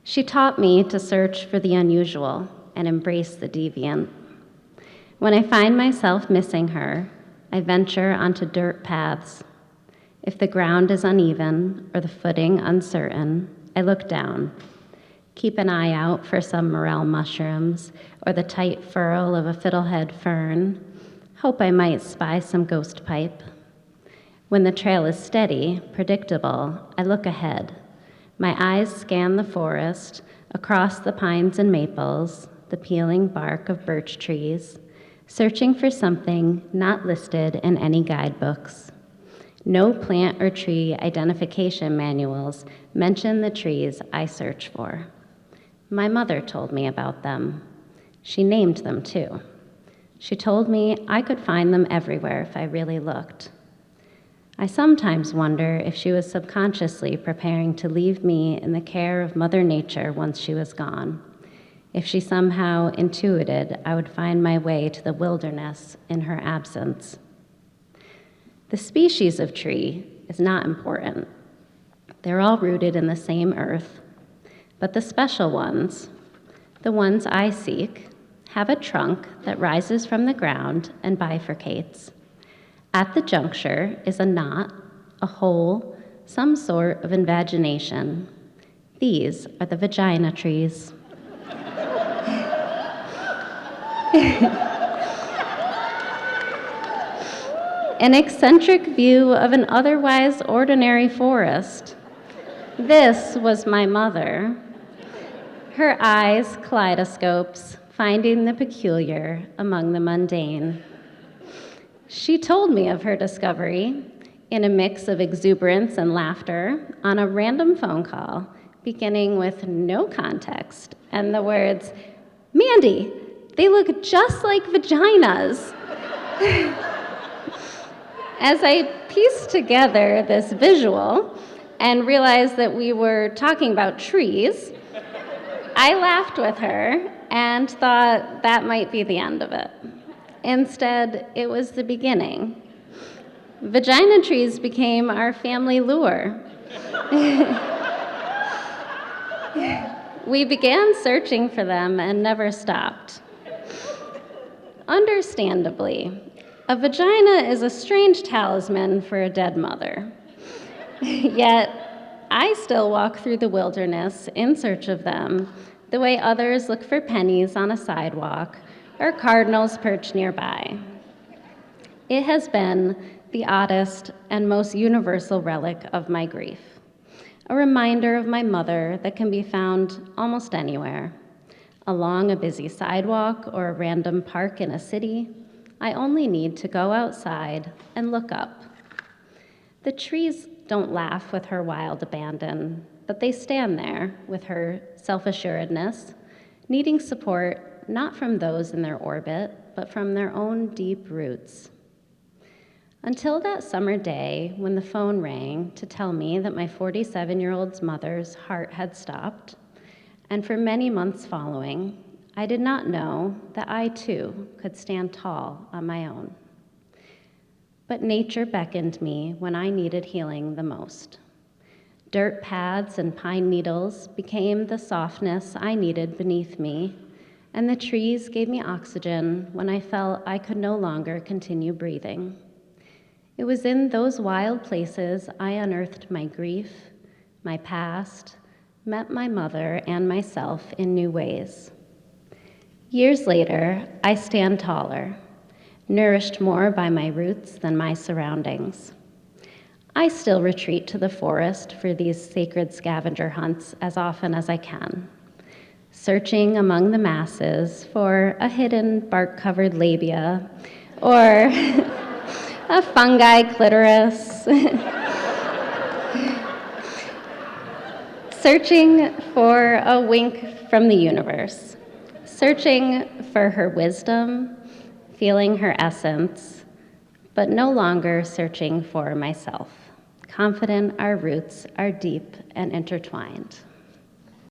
She taught me to search for the unusual and embrace the deviant. When I find myself missing her, I venture onto dirt paths. If the ground is uneven or the footing uncertain, I look down. Keep an eye out for some morel mushrooms or the tight furl of a fiddlehead fern. Hope I might spy some ghost pipe. When the trail is steady, predictable, I look ahead. My eyes scan the forest, across the pines and maples, the peeling bark of birch trees, searching for something not listed in any guidebooks. No plant or tree identification manuals mention the trees I search for. My mother told me about them. She named them too. She told me I could find them everywhere if I really looked. I sometimes wonder if she was subconsciously preparing to leave me in the care of Mother Nature once she was gone, if she somehow intuited I would find my way to the wilderness in her absence. The species of tree is not important. They're all rooted in the same earth, but the special ones, the ones I seek, have a trunk that rises from the ground and bifurcates. At the juncture is a knot, a hole, some sort of invagination. These are the vagina trees. An eccentric view of an otherwise ordinary forest. This was my mother. Her eyes kaleidoscopes, finding the peculiar among the mundane. She told me of her discovery in a mix of exuberance and laughter on a random phone call, beginning with no context and the words, "Mandy, they look just like vaginas." As I pieced together this visual and realized that we were talking about trees, I laughed with her and thought that might be the end of it. Instead, it was the beginning. Vagina trees became our family lure. We began searching for them and never stopped. Understandably, a vagina is a strange talisman for a dead mother. Yet, I still walk through the wilderness in search of them, the way others look for pennies on a sidewalk or cardinals perched nearby. It has been the oddest and most universal relic of my grief, a reminder of my mother that can be found almost anywhere. Along a busy sidewalk or a random park in a city, I only need to go outside and look up. The trees don't laugh with her wild abandon, but they stand there with her self-assuredness, needing support not from those in their orbit, but from their own deep roots. Until that summer day when the phone rang to tell me that my 47-year-old mother's heart had stopped, and for many months following, I did not know that I too could stand tall on my own. But nature beckoned me when I needed healing the most. Dirt paths and pine needles became the softness I needed beneath me, and the trees gave me oxygen when I felt I could no longer continue breathing. It was in those wild places I unearthed my grief, my past, met my mother and myself in new ways. Years later, I stand taller, nourished more by my roots than my surroundings. I still retreat to the forest for these sacred scavenger hunts as often as I can, searching among the masses for a hidden bark-covered labia or a fungi clitoris, searching for a wink from the universe, searching for her wisdom, feeling her essence, but no longer searching for myself, confident our roots are deep and intertwined.